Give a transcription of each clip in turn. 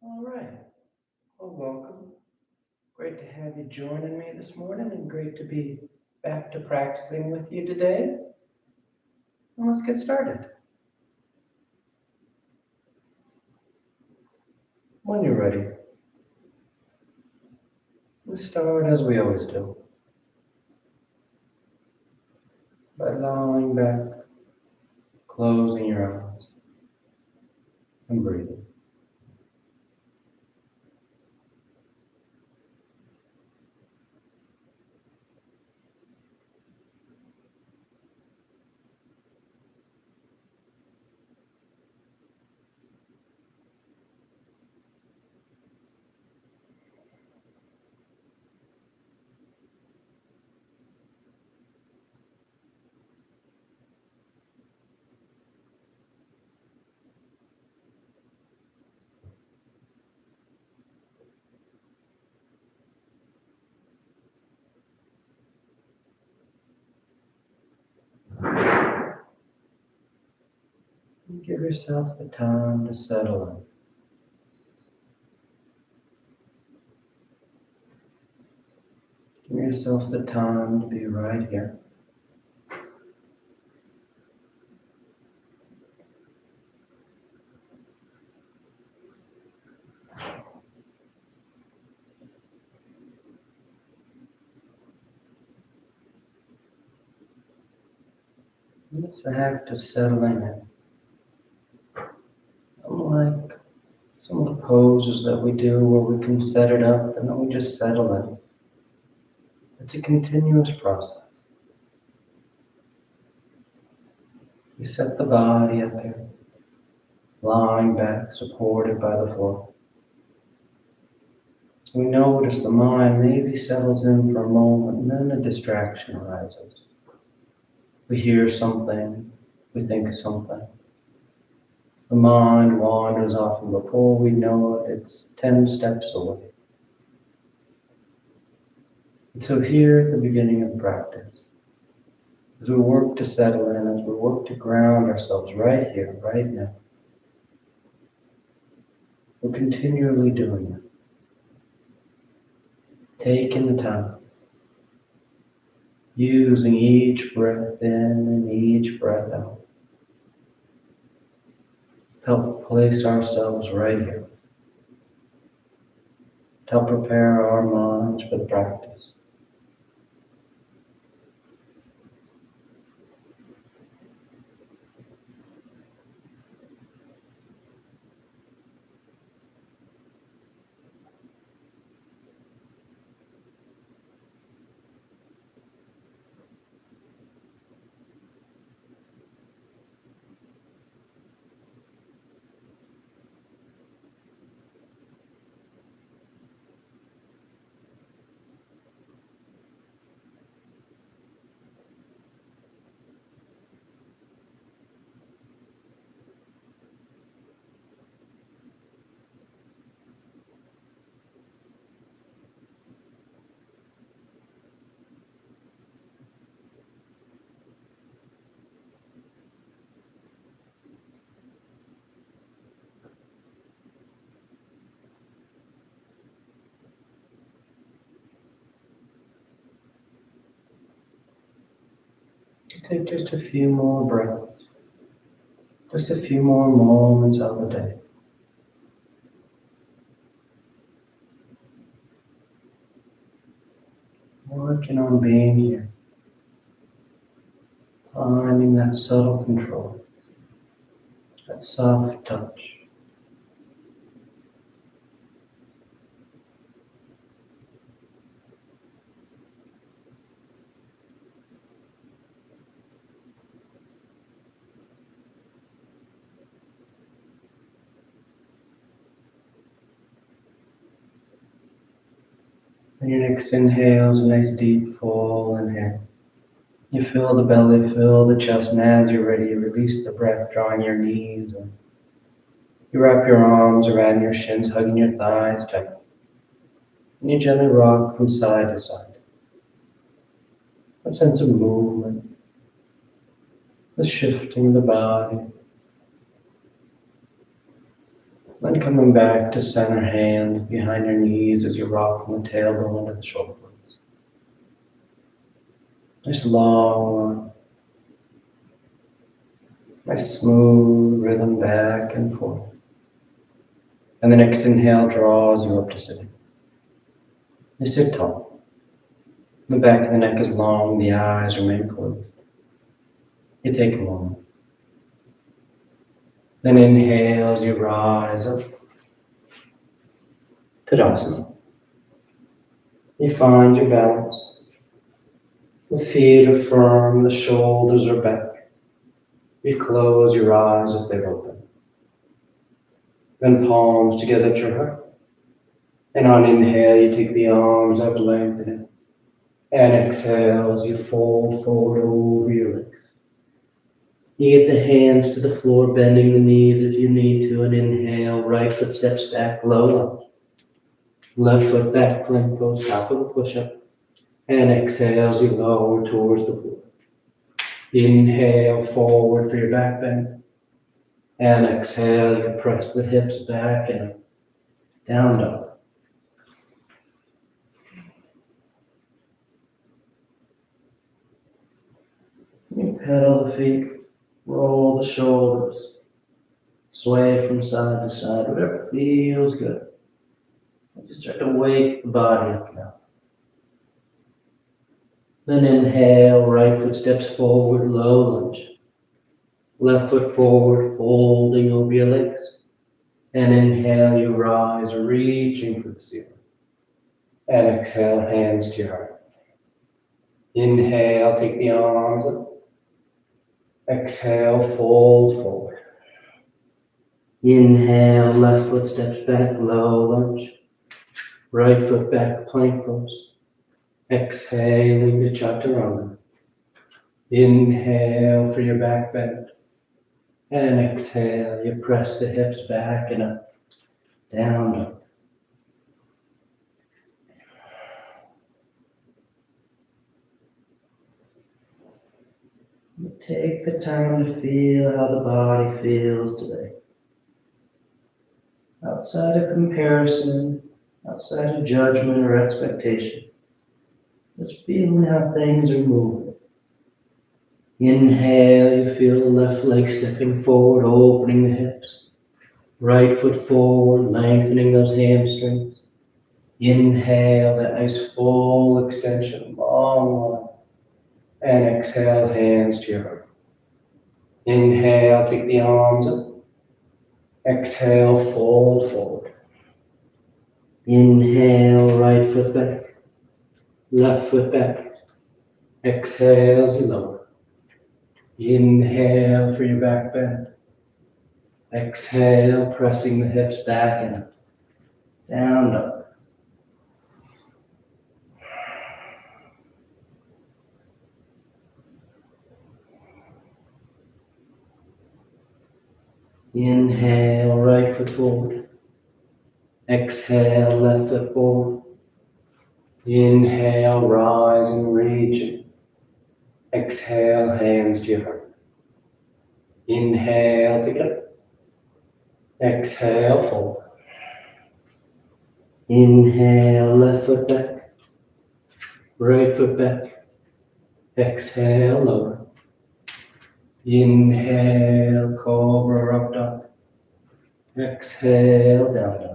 All right. Well, welcome. Great to have you joining me this morning and great to be back to practicing with you today. And let's get started. When you're ready, let's start as we always do, by lying back, closing your eyes, and breathing. And give yourself the time to settle in. Give yourself the time to be right here. This act of settling in, unlike some of the poses that we do where we can set it up and then we just settle in. It's a continuous process. You set the body up here, lying back, supported by the floor. We notice the mind maybe settles in for a moment and then a distraction arises. We hear something, we think of something. The mind wanders off, and before we know it, it's 10 steps away. And so here at the beginning of practice, as we work to settle in, as we work to ground ourselves right here, right now, we're continually doing it. Taking the time, using each breath in and each breath out. Help place ourselves right here. To help prepare our minds for the practice. Take just a few more breaths, just a few more moments of the day. Working on being here, finding that subtle control, that soft touch. And your next inhale is a nice deep full inhale. You fill the belly, fill the chest, and as you're ready, you release the breath, drawing your knees in. You wrap your arms around your shins, hugging your thighs tight. And you gently rock from side to side. A sense of movement, the shifting of the body. Then coming back to center, hand behind your knees as you rock from the tailbone to the shoulder blades. Nice long, nice smooth rhythm back and forth. And the next inhale draws you up to sitting. You sit tall. The back of the neck is long, the eyes remain closed. You take a moment. Then inhale as you rise up. Tadasana. You find your balance. The feet are firm, the shoulders are back. You close your eyes if they're open. Then palms together at your heart. And on inhale, you take the arms up, lengthening. And exhale as you fold forward over your legs. You get the hands to the floor, bending the knees if you need to. And inhale, right foot steps back, low lunge. Left foot back, plank pose, top of the push-up. And exhale as you lower towards the floor. Inhale forward for your back bend. And exhale, you press the hips back and down dog. You pedal the feet, roll the shoulders, sway from side to side, whatever feels good. And just start to wake the body up now. Then inhale, right foot steps forward, low lunge. Left foot forward, folding over your legs. And inhale, you rise, reaching for the ceiling. And exhale, hands to your heart. Inhale, take the arms up. Exhale, fold forward. Inhale, left foot steps back, low lunge. Right foot back, plank pose. Exhaling to chaturanga. Inhale for your back bend. And exhale, you press the hips back and up, down, up. Take the time to feel how the body feels today. Outside of comparison, outside of judgment or expectation. Just feeling how things are moving. Inhale, you feel the left leg stepping forward, opening the hips. Right foot forward, lengthening those hamstrings. Inhale, that nice full extension, long line. And exhale, hands to your heart. Inhale, take the arms up. Exhale, fold forward. Inhale, right foot back. Left foot back. Exhale as you lower. Inhale for your back bend. Exhale, pressing the hips back and up. Down, up. Inhale, right foot forward. Exhale, left foot forward. Inhale, rising, reaching. Exhale, hands to your heart. Inhale, take it up. Exhale, fold. Inhale, left foot back. Right foot back. Exhale, lower. Inhale, cobra up dog. Exhale, down dog.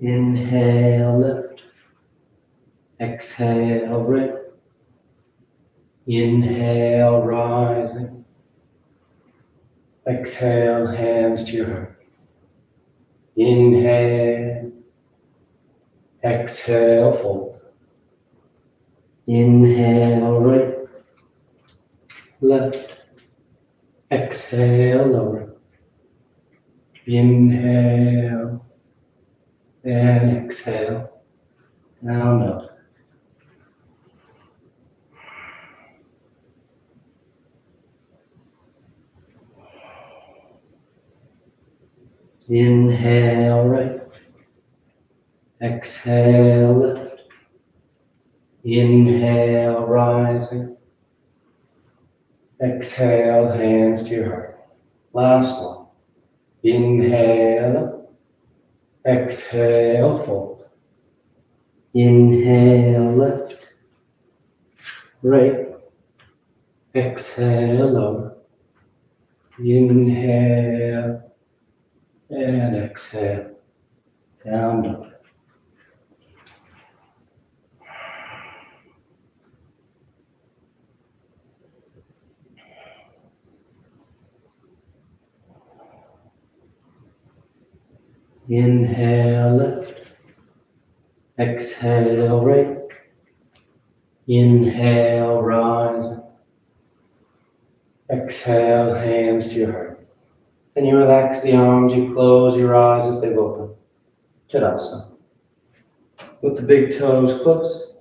Inhale, left. Exhale, right. Inhale, rising. Exhale, hands to your heart. Inhale. Exhale, fold. Inhale, right. Left. Exhale, lower. Inhale. And exhale. Down, up. Inhale, right. Exhale, lift. Inhale, rising. Exhale, hands to your heart. Last one. Inhale. Exhale, fold. Inhale, lift. Right. Exhale, lower. Inhale and exhale. Down dog. Inhale, lift. Exhale, right. Inhale, rise. Exhale, hands to your heart. Then you relax the arms, you close your eyes if they've opened. Tadasana. With the big toes close,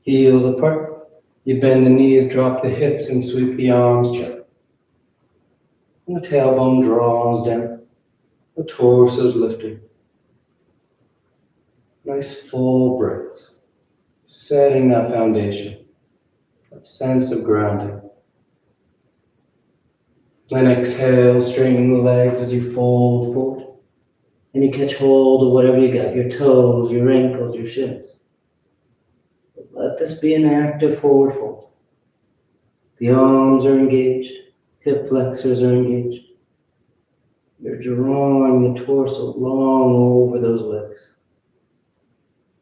heels apart. You bend the knees, drop the hips, and sweep the arms gently. And the tailbone draws down. The torso's lifted. Nice full breaths. Setting that foundation. That sense of grounding. Then exhale, straighten the legs as you fold forward. And you catch hold of whatever you got, your toes, your ankles, your shins. Let this be an active forward fold. The arms are engaged, hip flexors are engaged. You're drawing the torso long over those legs.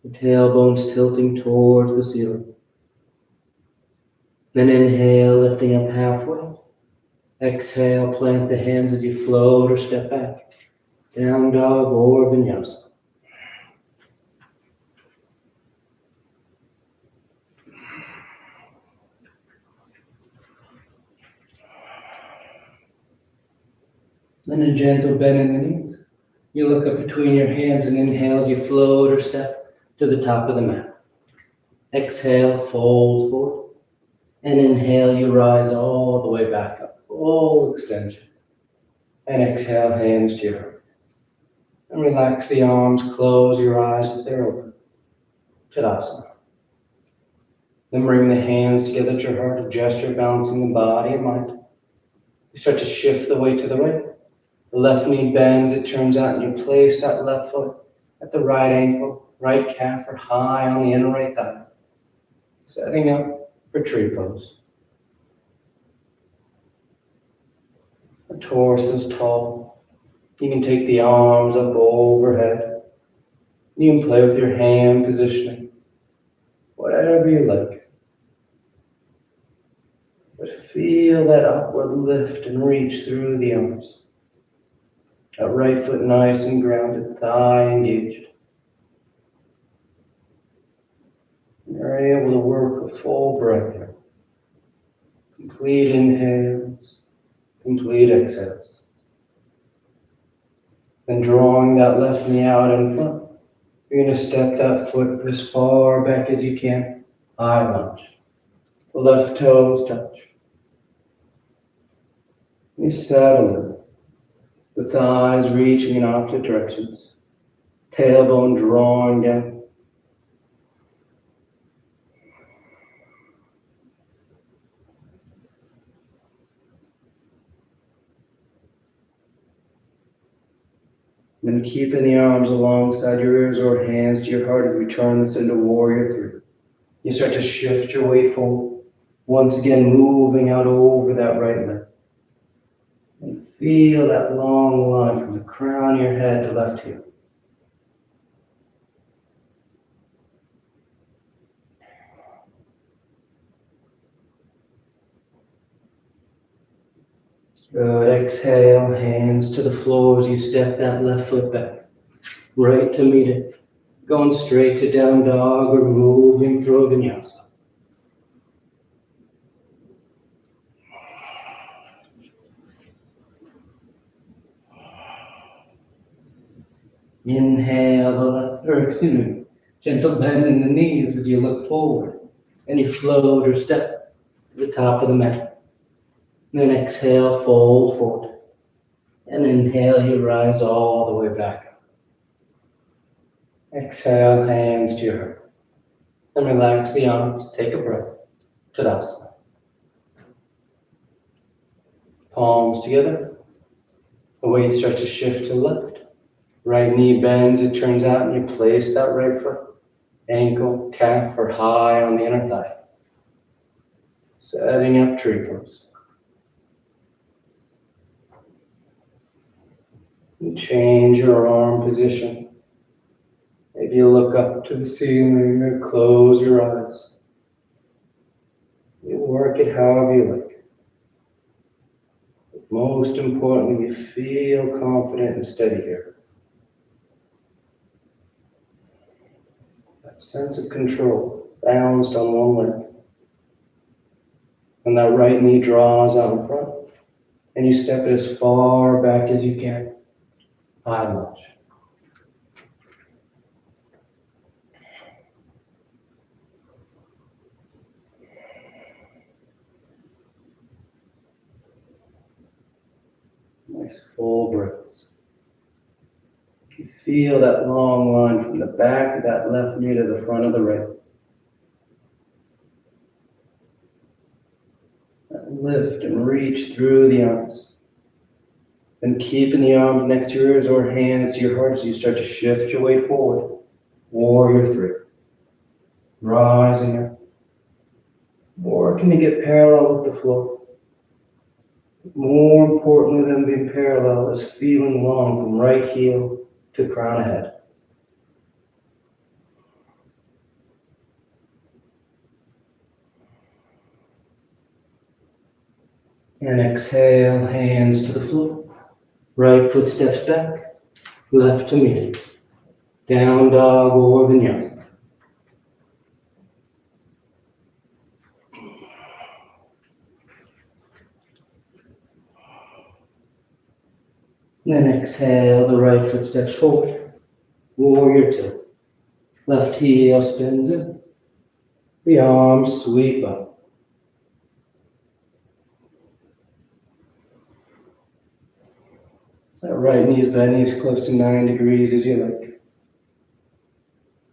The tailbone's tilting towards the ceiling. Then inhale, lifting up halfway. Exhale, plant the hands as you float or step back. Down dog or vinyasa. Then a gentle bend in the knees. You look up between your hands and inhale as you float or step to the top of the mat. Exhale, fold forward. And inhale, you rise all the way back up. Full extension. And exhale, hands to your heart. And relax the arms, close your eyes if they're open. Tadasana. Then bring the hands together at your heart, a gesture balancing the body and mind. You start to shift the weight to the right. The left knee bends, it turns out, and you place that left foot at the right ankle, right calf, or high on the inner right thigh. Setting up for tree pose. The torso is tall. You can take the arms up overhead. You can play with your hand positioning, whatever you like. But feel that upward lift and reach through the arms. That right foot nice and grounded, thigh engaged. You're able to work a full breath here. Complete inhales, complete exhales. Then drawing that left knee out in front, you're going to step that foot as far back as you can, high lunge. The left toes touch. You settle in. The thighs reaching in opposite directions. Tailbone drawing down. Then keeping the arms alongside your ears or hands to your heart as we turn this into Warrior 3. You start to shift your weight forward. Once again, moving out over that right leg. And feel that long line from the crown of your head to left heel. Good. Exhale, hands to the floor as you step that left foot back. Right to meet it. Going straight to down dog or moving through a vinyasa. Inhale, gentle bend in the knees as you look forward. And you float or step to the top of the mat. Then exhale, fold forward. And inhale, you rise all the way back up. Exhale, hands to your heart. And relax the arms. Take a breath. Tadasana. Palms together. The weight starts to shift to the left. Right knee bends, it turns out, and you place that right foot, ankle, calf, or high on the inner thigh. Setting up tree pose. And change your arm position. Maybe you look up to the ceiling or close your eyes. You work it however you like. But most importantly, you feel confident and steady here. That sense of control, balanced on one leg. And that right knee draws out in front. And you step it as far back as you can. High lunge. Nice full breaths. You feel that long line from the back of that left knee to the front of the right. And lift and reach through the arms. Then keeping the arms next to your ears or hands to your heart as you start to shift your weight forward. Warrior 3. Rising up. Working to get parallel with the floor. More importantly than being parallel is feeling long from right heel to crown of head. And exhale, hands to the floor. Right foot steps back, left to meet. Down dog or vinyasa. Then exhale, the right foot steps forward. Warrior 2. Left heel spins in. The arms sweep up. That right knee's bending as close to 9 degrees as you like.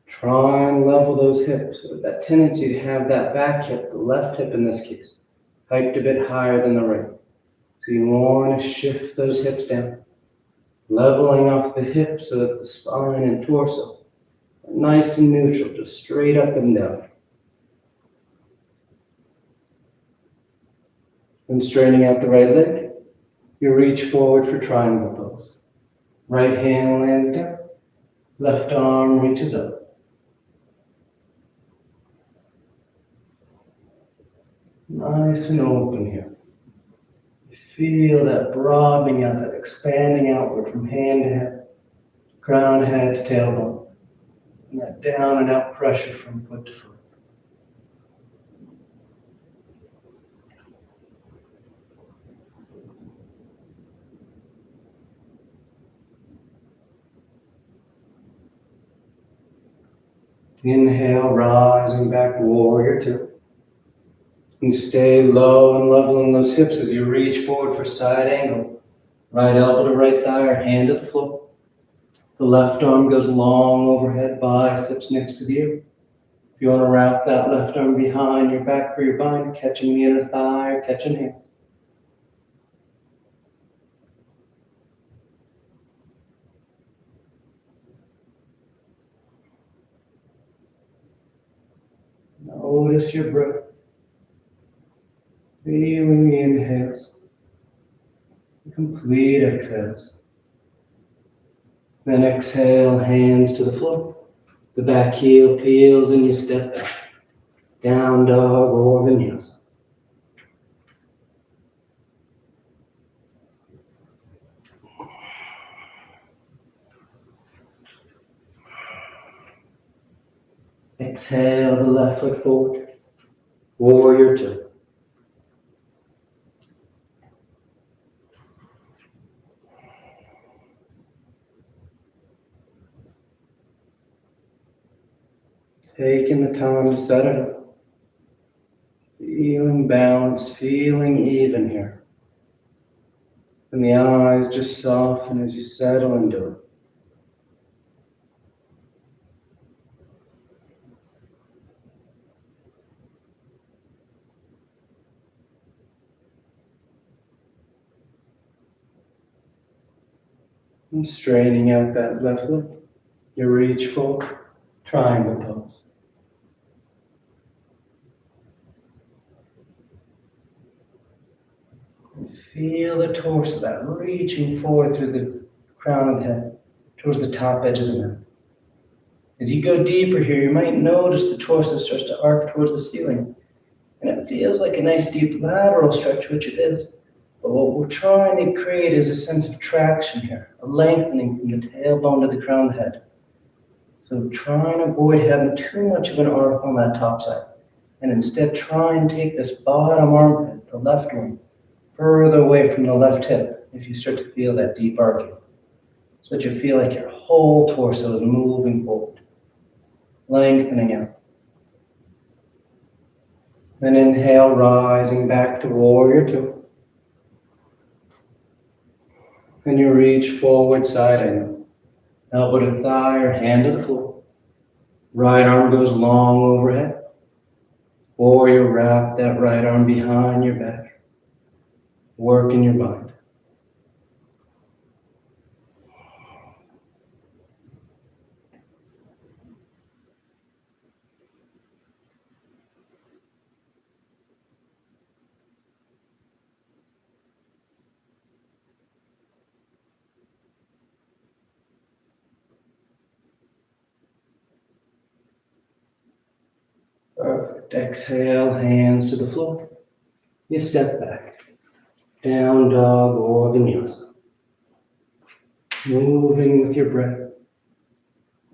Try and level those hips with that tendency to have that back hip, the left hip in this case, hiked a bit higher than the right. So you want to shift those hips down, leveling off the hips so that the spine and torso are nice and neutral, just straight up and down. And straightening out the right leg. You reach forward for triangle pose. Right hand lands down. Left arm reaches up. Nice and open here. You feel that broadening out, that expanding outward from hand to head, crown head to tailbone. And that down and out pressure from foot to foot. Inhale, rising back, warrior 2. And stay low and leveling those hips as you reach forward for side angle. Right elbow to right thigh or hand to the floor. The left arm goes long overhead, biceps next to the ear. If you want to wrap that left arm behind your back for your bind, catching the inner thigh or catching hand. Notice your breath. Feeling the inhales. The complete exhales. Then exhale, hands to the floor. The back heel peels and you step back. Down dog or vinyasa. Exhale the left foot forward. Warrior 2. Taking the time to set it up. Feeling balanced, feeling even here. And the eyes just soften as you settle into it. And straightening out that left leg. You reach forward, triangle pose. And feel the torso, that reaching forward through the crown of the head, towards the top edge of the mat. As you go deeper here, you might notice the torso starts to arc towards the ceiling. And it feels like a nice deep lateral stretch, which it is. But what we're trying to create is a sense of traction here, a lengthening from the tailbone to the crown of the head. So try and avoid having too much of an arc on that top side. And instead try and take this bottom armpit, the left one, further away from the left hip if you start to feel that deep arcing. So that you feel like your whole torso is moving forward, lengthening out. Then inhale, rising back to warrior two. Then you reach forward, side angle. Elbow to thigh or hand to the floor. Right arm goes long overhead. Warrior, wrap that right arm behind your back. Work in your mind. Perfect. Exhale, hands to the floor. You step back. Down dog or vinyasa. Moving with your breath.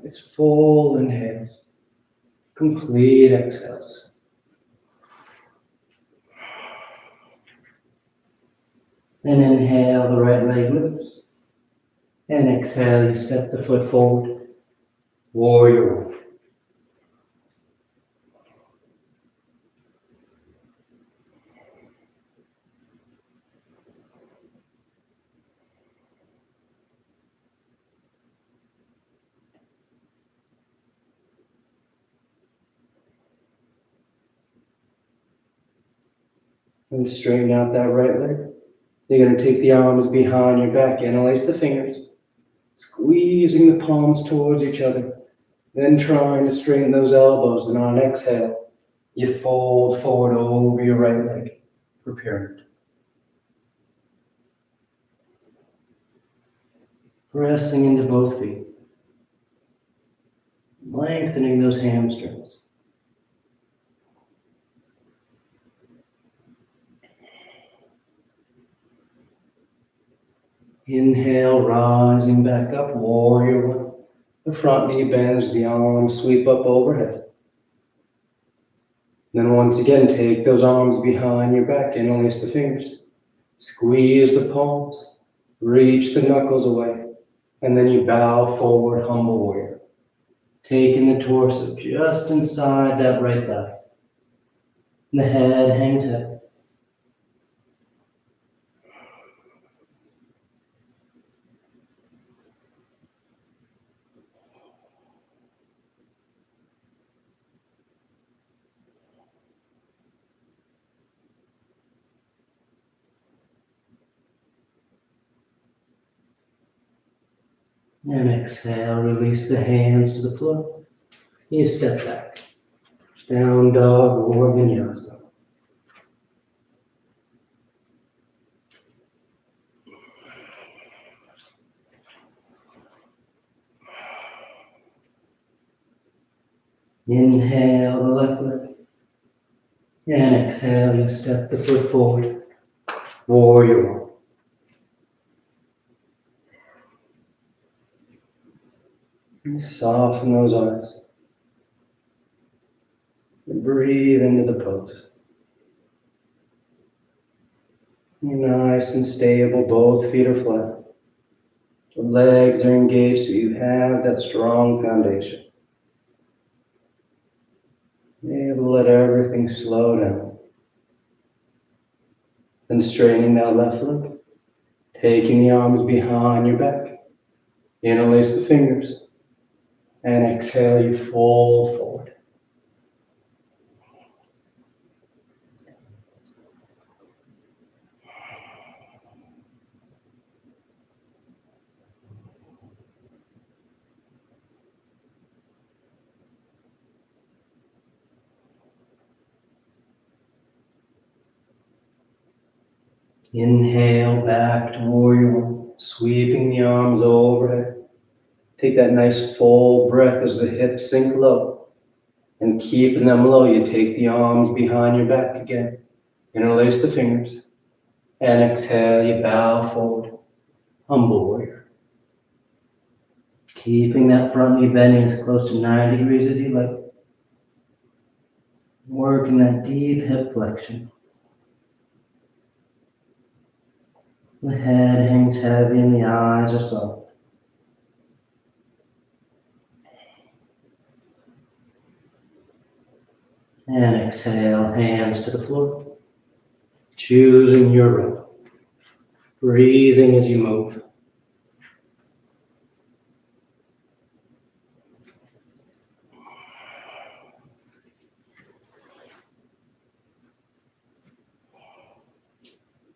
It's full inhales. Complete exhales. Then inhale, the right leg lifts. And exhale, you step the foot forward. Warrior one. And straighten out that right leg. You're going to take the arms behind your back, interlace the fingers, squeezing the palms towards each other, then trying to straighten those elbows. And on exhale, you fold forward over your right leg for pyramid. Pressing into both feet, lengthening those hamstrings. Inhale, rising back up, warrior one. The front knee bends, the arms sweep up overhead. Then once again, take those arms behind your back, interlace the fingers. Squeeze the palms, reach the knuckles away, and then you bow forward, humble warrior. Taking the torso just inside that right thigh. The head hangs up. And exhale, release the hands to the floor. You step back. Down dog or vinyasa. Inhale the left leg. And exhale, you step the foot forward. Warrior one. And soften those eyes. And breathe into the pose. You're nice and stable, both feet are flat. The legs are engaged so you have that strong foundation. You're able to let everything slow down. Then straightening that left leg. Taking the arms behind your back. Interlace the fingers. And exhale, you fold forward. Inhale back to warrior one, sweeping the arms overhead. Take that nice full breath as the hips sink low. And keeping them low, you take the arms behind your back again. Interlace the fingers. And exhale, you bow forward. Humble warrior. Keeping that front knee bending as close to 90 degrees as you like. Working that deep hip flexion. The head hangs heavy and the eyes are soft. And exhale, hands to the floor. Choosing your rhythm. Breathing as you move.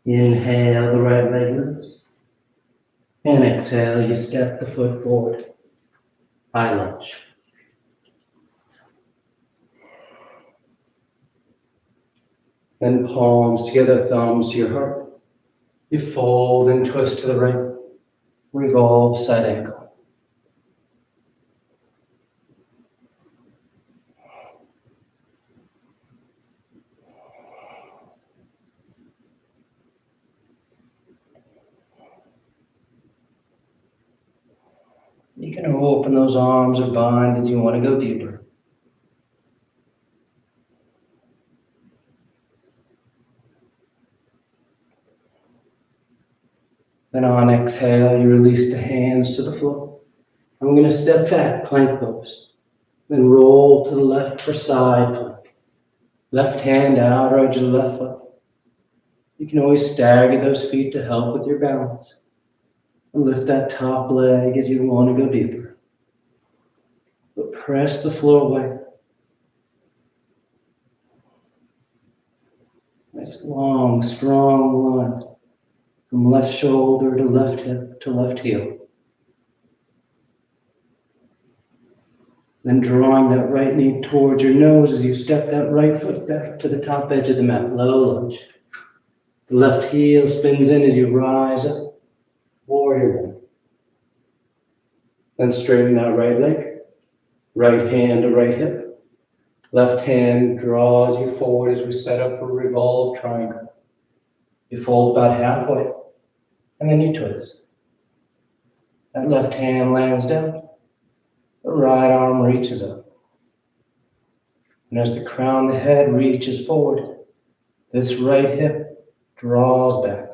Inhale, the right leg lifts. And exhale, you step the foot forward. High lunge. Then palms together, thumbs to your heart. You fold and twist to the right. Revolve side ankle. You can open those arms or bind as you want to go deeper. Then on exhale, you release the hands to the floor. I'm going to step back, plank pose. Then roll to the left for side plank. Left hand out or edge of the left foot. You can always stagger those feet to help with your balance. And lift that top leg as you want to go deeper. But press the floor away. Nice long, strong line. From left shoulder to left hip to left heel. Then drawing that right knee towards your nose as you step that right foot back to the top edge of the mat. Low lunge. The left heel spins in as you rise up. Warrior one. Then straighten that right leg. Right hand to right hip. Left hand draws you forward as we set up a revolve triangle. You fold about halfway. And then you twist. That left hand lands down. The right arm reaches up. And as the crown of the head reaches forward, this right hip draws back.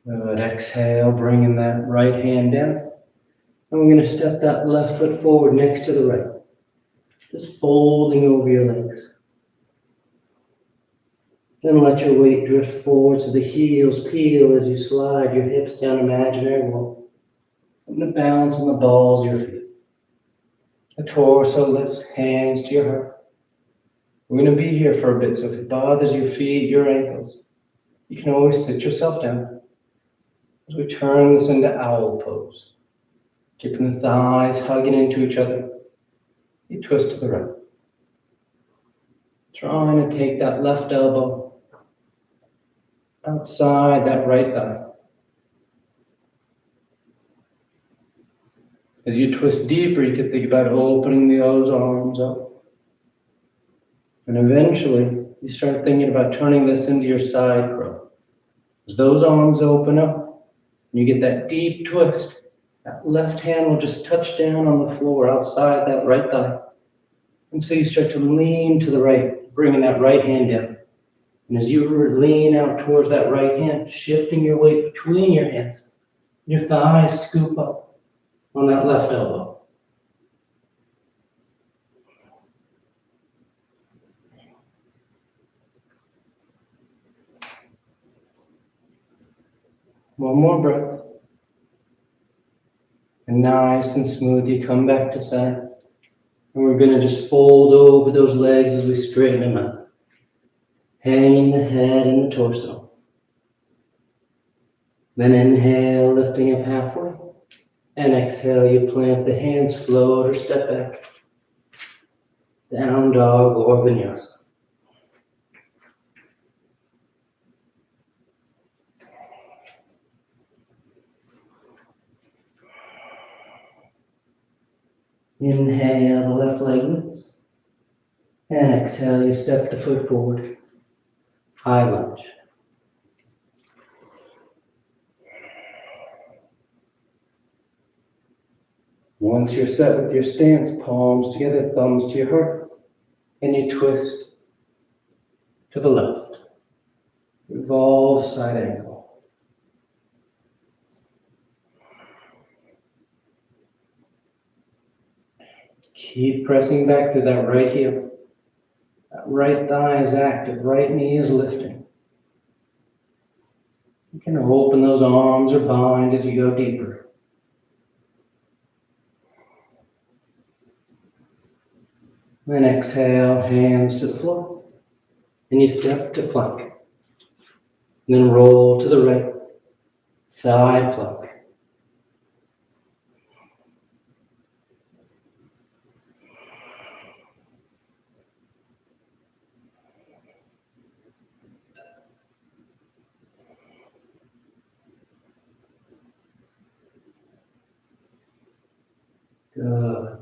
Good. Exhale, bringing that right hand down. And we're going to step that left foot forward next to the right. Just folding over your legs. Then let your weight drift forward so the heels peel as you slide your hips down imaginary wall. And the balance on the balls of your feet. The torso lifts, hands to your heart. We're going to be here for a bit, so if it bothers your feet, your ankles, you can always sit yourself down. As we turn this into owl pose, keeping the thighs hugging into each other, you twist to the right. Trying to take that left elbow outside that right thigh. As you twist deeper, you can think about opening those arms up. And eventually, you start thinking about turning this into your side crow. As those arms open up, and you get that deep twist, that left hand will just touch down on the floor outside that right thigh. And so you start to lean to the right, bringing that right hand down. And as you lean out towards that right hand, shifting your weight between your hands, your thighs scoop up on that left elbow. One more breath. And nice and smooth, you come back to center. And we're going to just fold over those legs as we straighten them out. hanging the head and the torso. Then inhale, lifting up halfway. And exhale, you plant the hands, float or step back. Down dog or vinyasa. Inhale, the left leg moves. And exhale, you step the foot forward. High lunge. Once you're set with your stance, palms together, thumbs to your heart, and you twist to the left. Revolve side angle. Keep pressing back through that right heel. That right thigh is active, right knee is lifting. You can open those arms or bind as you go deeper. Then exhale, hands to the floor. And you step to plank. Then roll to the right, side plank. Good.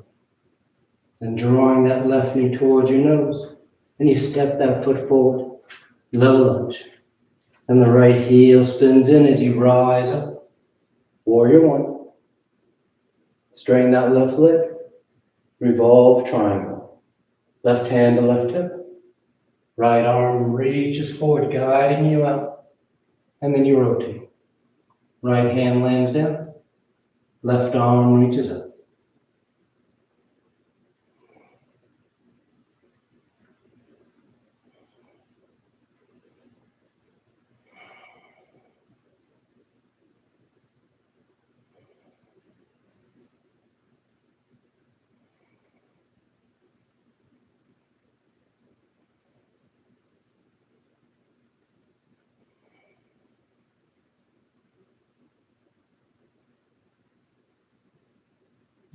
Then drawing that left knee towards your nose, and you step that foot forward, low lunge. And the right heel spins in as you rise up. Warrior one. Straighten that left leg. Revolve triangle. Left hand to left hip. Right arm reaches forward, guiding you out. And then you rotate. Right hand lands down. Left arm reaches up.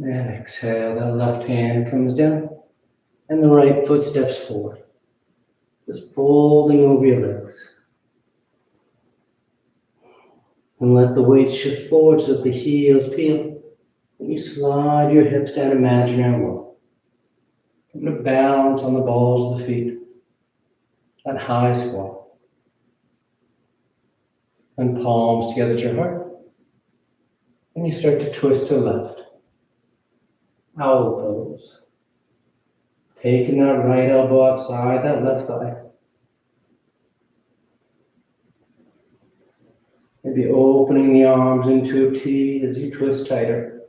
And exhale, that left hand comes down, and the right foot steps forward. Just folding over your legs. And let the weight shift forward so that the heels peel. And you slide your hips down imaginary wall. Come to balance on the balls of the feet. That high squat. And palms together at your heart. And you start to twist to the left. Owl pose. Taking that right elbow outside that left thigh. Maybe opening the arms into a T as you twist tighter.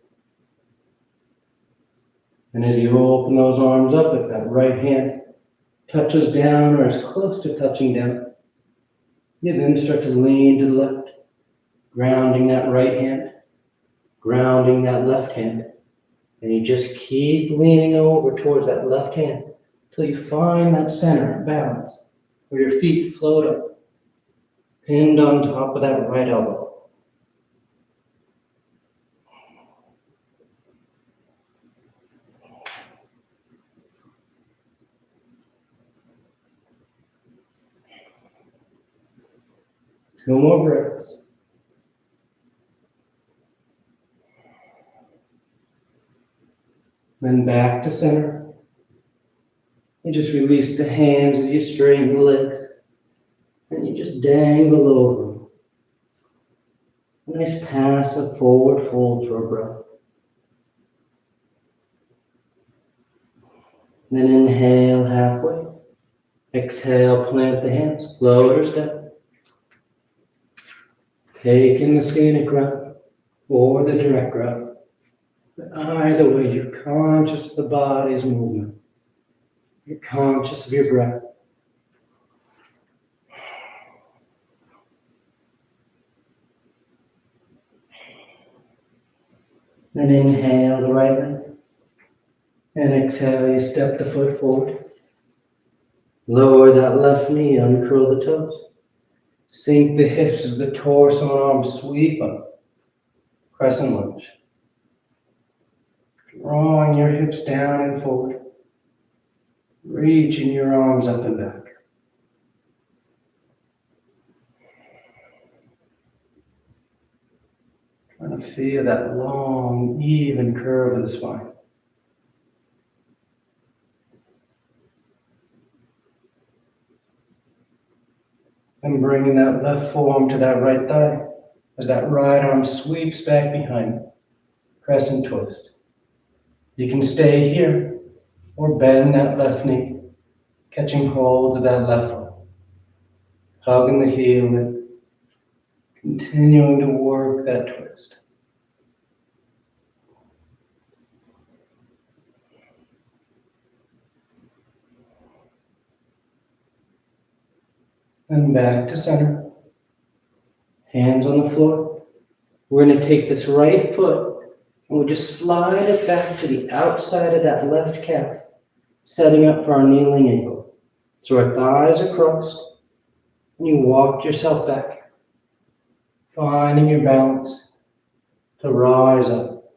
And as you open those arms up, if that right hand touches down or is close to touching down, you then start to lean to the left, grounding that right hand, grounding that left hand. And you just keep leaning over towards that left hand till you find that center of balance where your feet float up, pinned on top of that right elbow. Two more breaths. Then back to center. You just release the hands as you straighten the legs. And you just dangle over them. Nice passive forward fold for a breath. Then inhale halfway. Exhale, plant the hands, float or step. Take in the scenic route or the direct route. But either way, you're conscious of the body's movement. You're conscious of your breath. Then inhale the right leg. And exhale, you step the foot forward. Lower that left knee, uncurl the toes. Sink the hips as the torso and arms sweep up. Crescent lunge. Drawing your hips down and forward. Reaching your arms up and back. Trying to feel that long, even curve of the spine. And bringing that left forearm to that right thigh as that right arm sweeps back behind. Crescent twist. You can stay here or bend that left knee, catching hold of that left foot. Hugging the heel and continuing to work that twist. And back to center. Hands on the floor. We're going to take this right foot and we'll just slide it back to the outside of that left calf, setting up for our kneeling ankle. So our thighs are crossed, and you walk yourself back, finding your balance to rise up.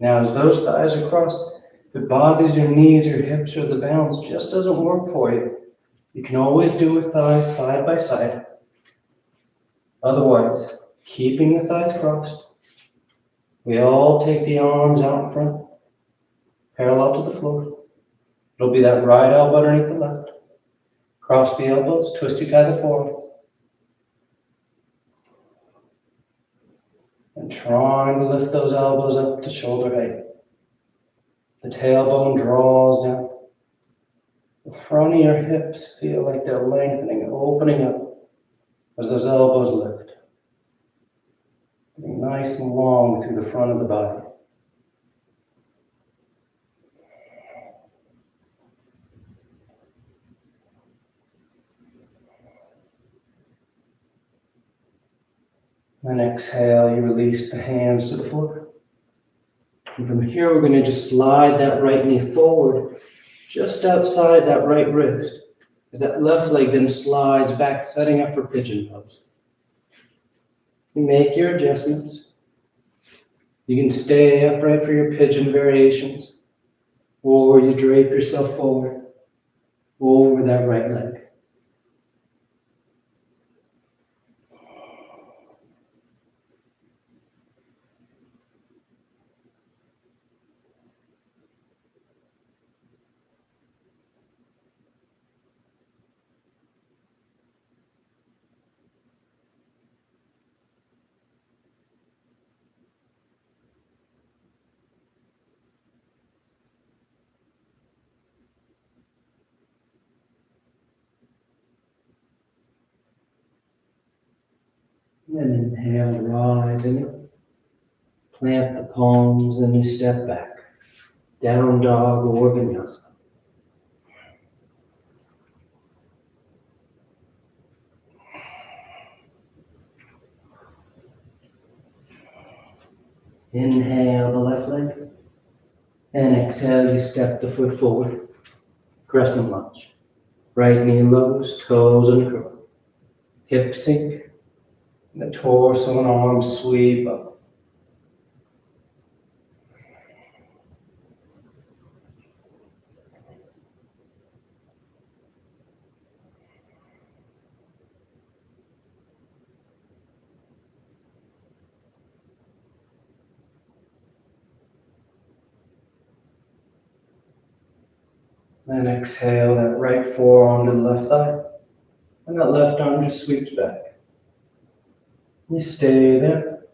Now as those thighs are crossed, if it bothers your knees or hips or the balance just doesn't work for you, you can always do it thighs side by side. Otherwise, keeping the thighs crossed, we all take the arms out in front, parallel to the floor. It'll be that right elbow underneath the left. Cross the elbows, twisty tie the forearms. And trying to lift those elbows up to shoulder height. The tailbone draws down. The front of your hips feel like they're lengthening and opening up as those elbows lift. Getting nice and long through the front of the body. And exhale, you release the hands to the floor. And from here, we're going to just slide that right knee forward, just outside that right wrist, as that left leg then slides back, setting up for pigeon pose. You make your adjustments. You can stay upright for your pigeon variations, or you drape yourself forward over that right leg. And inhale, rising. Plant the palms and you step back. Down dog or vinyasa. Inhale the left leg. And exhale, you step the foot forward. Crescent lunge. Right knee lowers, toes uncurl. Hips sink. The torso and arms sweep up. And exhale, that right forearm to the left thigh. And that left arm just sweeps back. You stay there,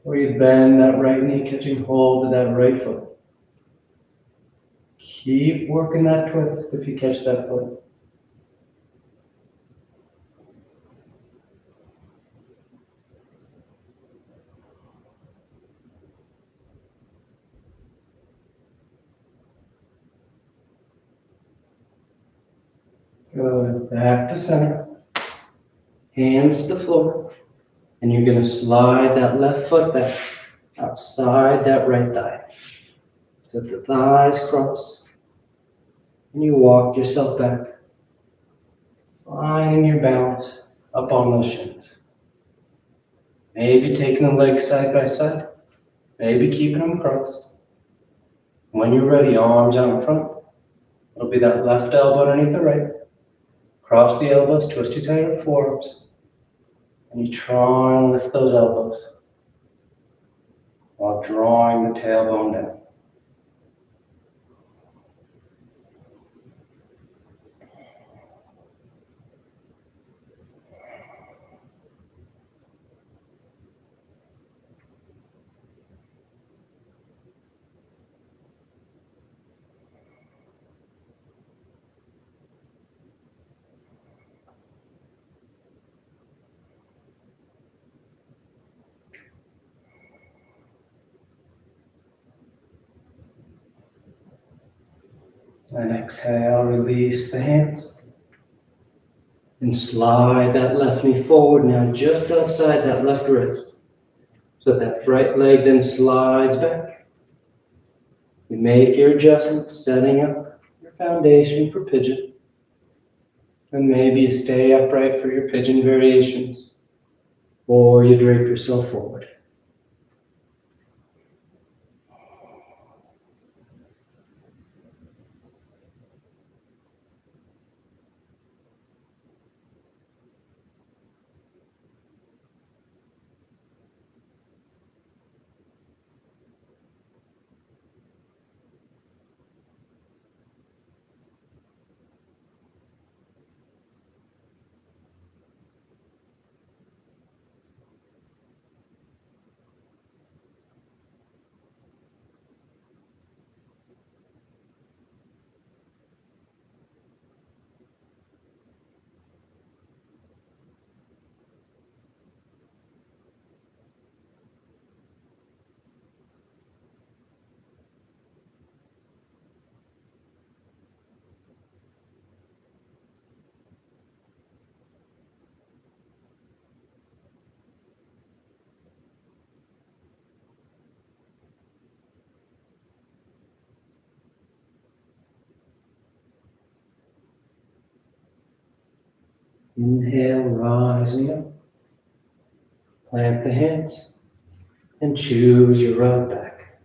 or you bend that right knee, catching hold of that right foot. Keep working that twist if you catch that foot. Good. Back to center. Hands to the floor. And you're going to slide that left foot back outside that right thigh. So the thighs cross. And you walk yourself back, finding your balance up on those shins. Maybe taking the legs side by side, maybe keeping them crossed. When you're ready, arms out in front. It'll be that left elbow underneath the right. Cross the elbows, twist your tighter forearms. And you try and lift those elbows while drawing the tailbone down. And exhale, release the hands. And slide that left knee forward now just outside that left wrist. So that right leg then slides back. You make your adjustments, setting up your foundation for pigeon. And maybe you stay upright for your pigeon variations, or you drape yourself forward. Inhale, rising up. Plant the hands and choose your route back.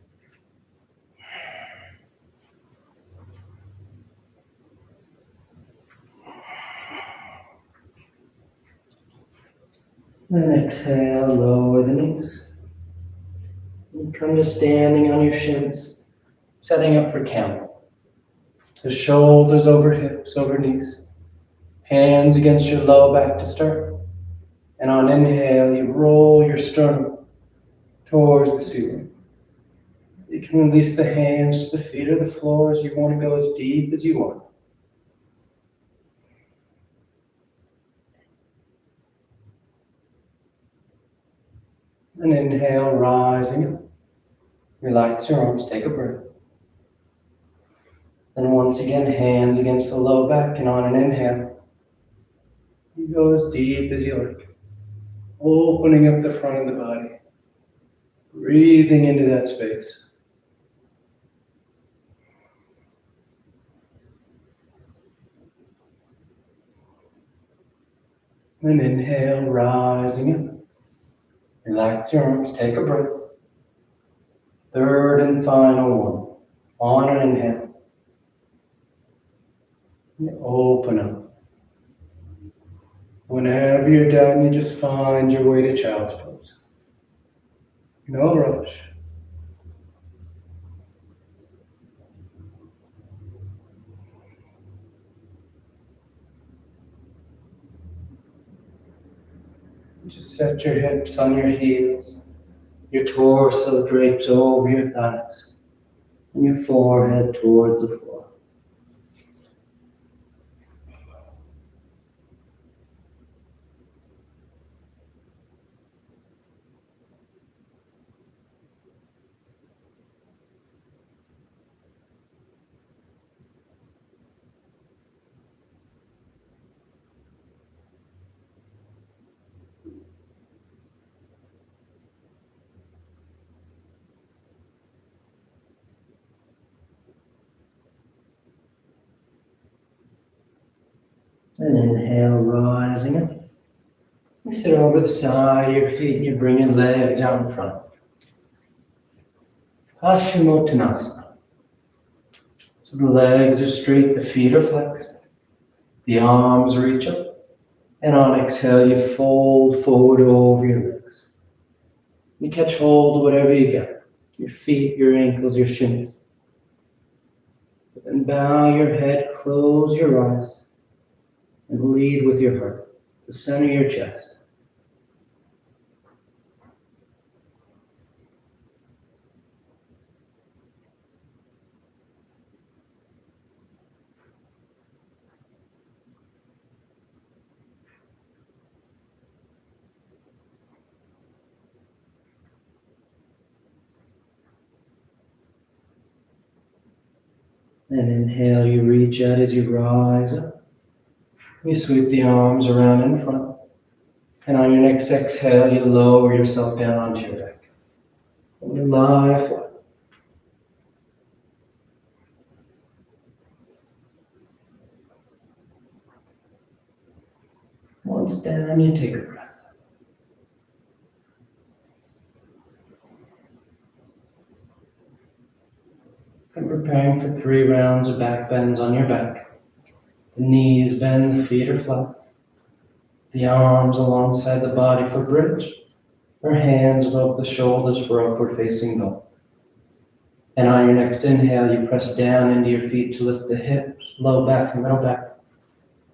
Then exhale, lower the knees. And come to standing on your shins, setting up for camel. The shoulders over hips, over knees. Hands against your low back to start. And on inhale, you roll your sternum towards the ceiling. You can release the hands to the feet or the floor as you want to go as deep as you want. And inhale, rising up. Relax your arms, take a breath. Then once again, hands against the low back, and on an inhale, you go as deep as you like. Opening up the front of the body. Breathing into that space. And inhale, rising up. Relax your arms, take a breath. Third and final one. On an inhale. And open up. Whenever you're done, you just find your way to child's pose. No rush. Just set your hips on your heels. Your torso drapes over your thighs. And your forehead towards the floor. And inhale, rising up. You sit over the side of your feet and you bring your legs out in front. Paschimottanasana. So the legs are straight, the feet are flexed, the arms reach up, and on exhale you fold forward over your legs. You catch hold of whatever you get, your feet, your ankles, your shins. Then bow your head, close your eyes, and lead with your heart, the center of your chest. And inhale, you reach out as you rise up. You sweep the arms around in front. And on your next exhale, you lower yourself down onto your back. And you lie flat. Once down, you take a breath. And preparing for 3 rounds of back bends on your back. The knees bend, the feet are flat. The arms alongside the body for bridge, or hands above the shoulders for upward facing dog. And on your next inhale, you press down into your feet to lift the hips, low back, middle back,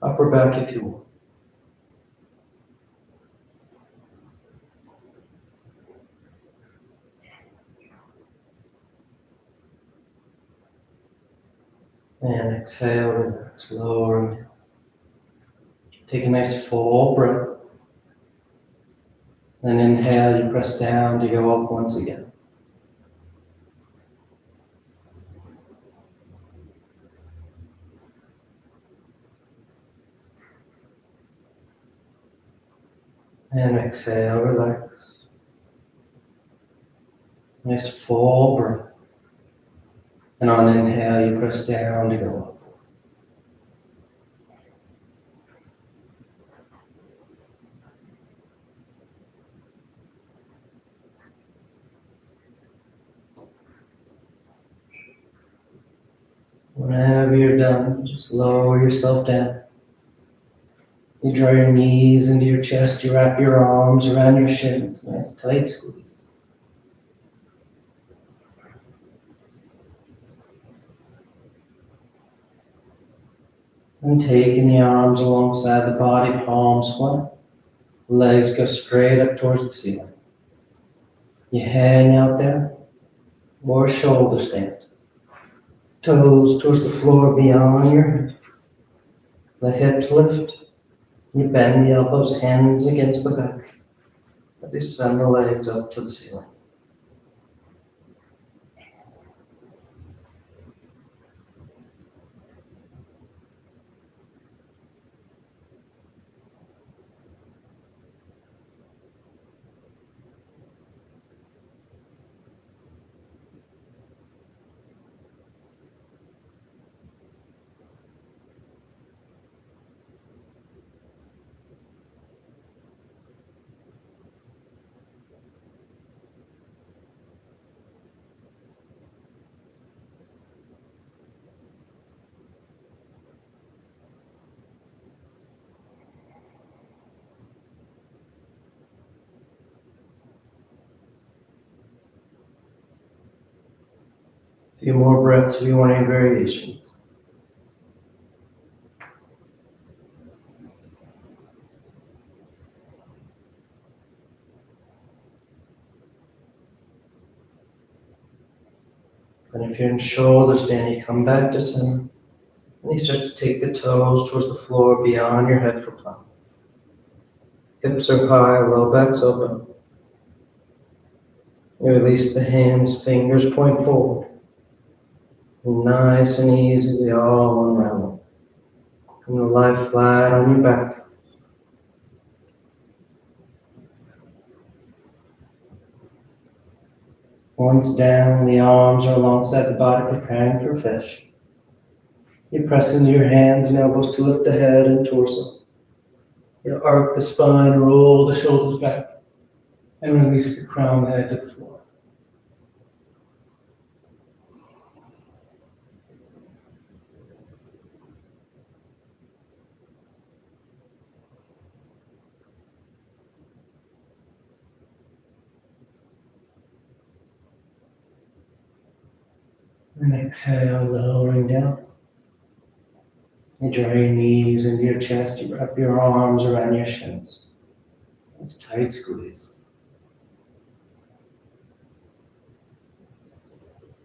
upper back if you will. And exhale, relax, lowering down. Take a nice full breath. Then inhale, you press down to go up once again. And exhale, relax. Nice full breath. And on inhale, you press down to go up. Whenever you're done, just lower yourself down. You draw your knees into your chest, you wrap your arms around your shins, nice tight squeeze. And taking the arms alongside the body, palms flat. Legs go straight up towards the ceiling. You hang out there, or shoulder stand. Toes towards the floor beyond your head. The hips lift. You bend the elbows, hands against the back. As you send the legs up to the ceiling. A few more breaths if you want any variations. And if you're in shoulder stand, you come back to center. And you start to take the toes towards the floor beyond your head for plow. Hips are high, low back's open. You release the hands, fingers point forward. Nice and easy, we all unravel. Come to lie flat on your back. Once down, the arms are alongside the body, preparing for fish. You press into your hands and elbows to lift the head and torso. You arc the spine, roll the shoulders back, and release the crown head to the floor. And exhale, lowering down. You draw your knees into your chest. You wrap your arms around your shins. It's tight squeeze.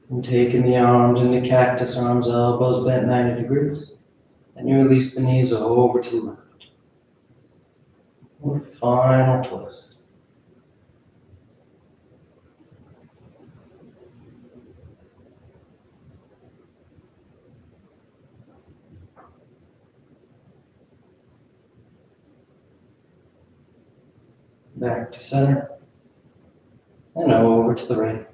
And taking the arms into cactus arms, elbows bent 90 degrees. And you release the knees over to the left. One final twist. Back to center. And over to the right.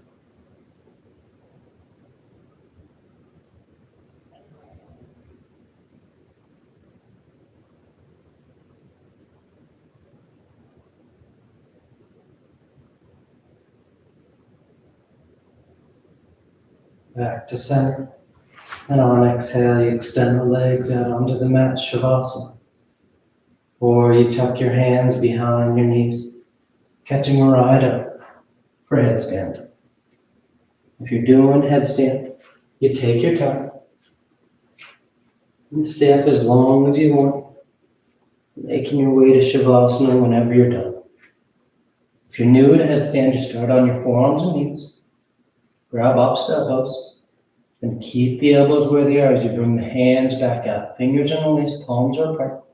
Back to center. And on exhale, you extend the legs out onto the mat, Shavasana. Or you tuck your hands behind your knees, catching right up for headstand. If you're doing headstand, you take your time and stay up as long as you want, making your way to Shavasana whenever you're done. If you're new to headstand, just start on your forearms and knees. Grab opposite elbows and keep the elbows where they are as you bring the hands back up. Fingers on the waist, palms are apart.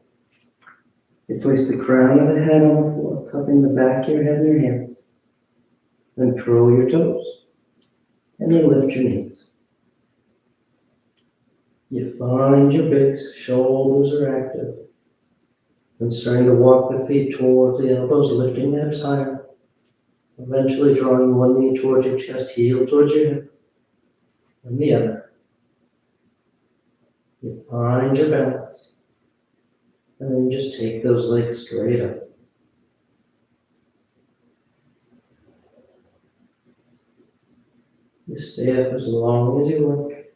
You place the crown of the head on the floor, cupping the back of your head in your hands. Then curl your toes and then lift your knees. You find your base, shoulders are active. And starting to walk the feet towards the elbows, lifting the hips higher. Eventually drawing one knee towards your chest, heel towards your hip, and the other. You find your balance. And then just take those legs straight up. You stay up as long as you like.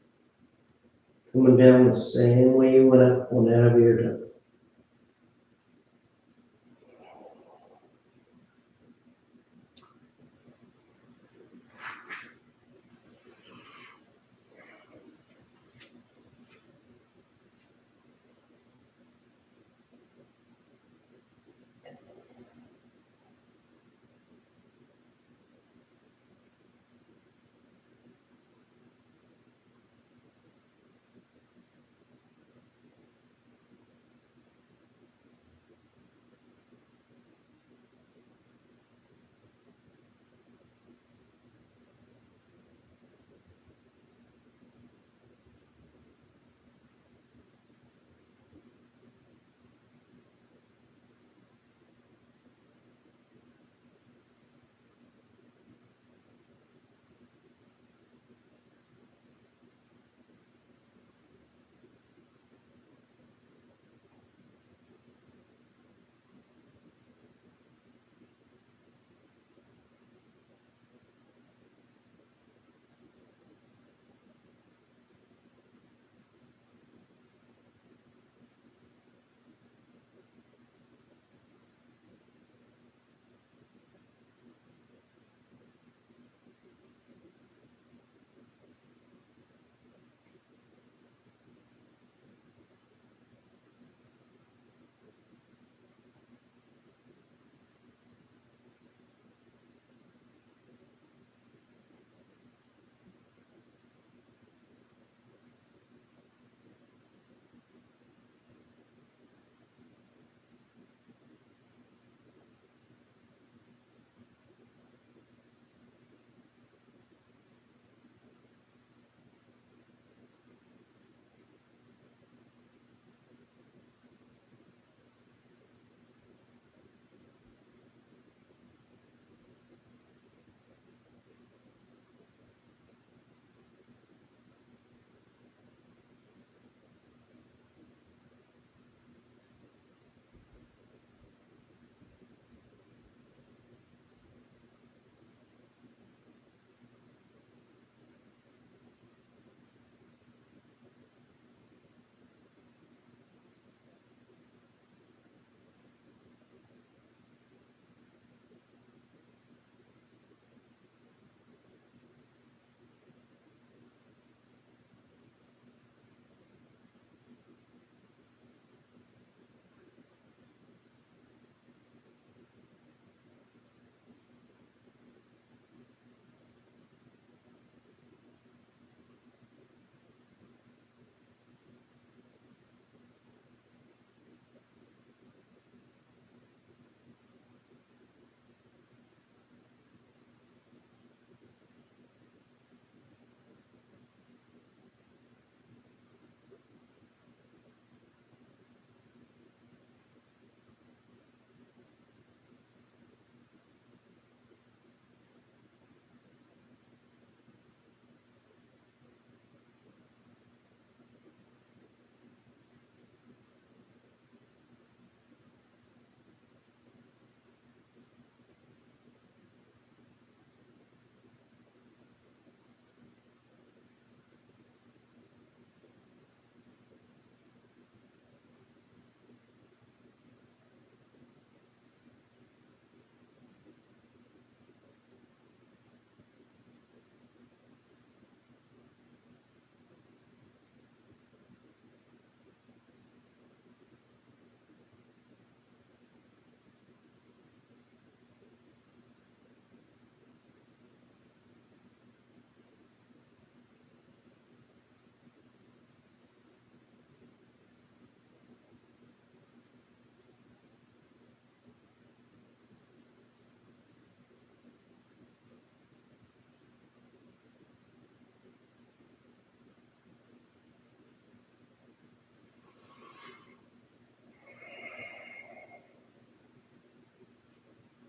Coming down the same way you went up whenever you're done.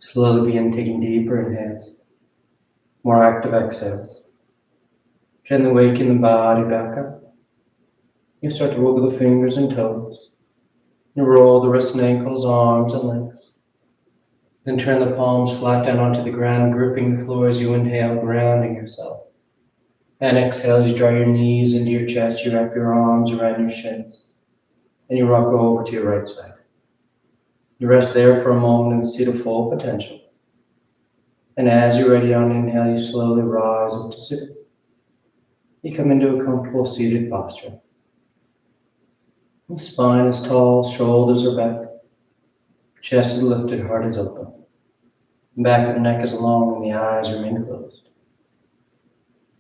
Slowly begin taking deeper inhales, more active exhales. Gently waking the body back up. You start to wiggle the fingers and toes. You roll the wrists and ankles, arms and legs. Then turn the palms flat down onto the ground, gripping the floor as you inhale, grounding yourself. And exhale as you draw your knees into your chest, you wrap your arms around your shins, and you rock over to your right side. You rest there for a moment and see the full potential. And as you're ready on inhale, you slowly rise up to sit. You come into a comfortable seated posture. The spine is tall, shoulders are back, chest is lifted, heart is open. The back of the neck is long and the eyes remain closed.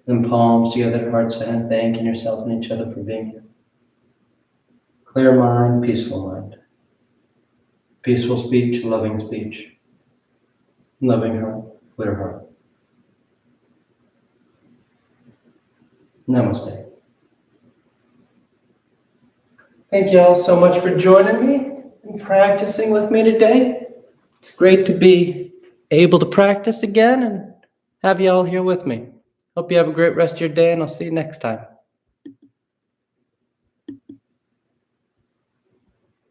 Then palms together, heart center, thanking yourself and each other for being here. Clear mind, peaceful mind. Peaceful speech, loving speech. Loving heart, clear heart. Namaste. Thank you all so much for joining me and practicing with me today. It's great to be able to practice again and have you all here with me. Hope you have a great rest of your day, and I'll see you next time.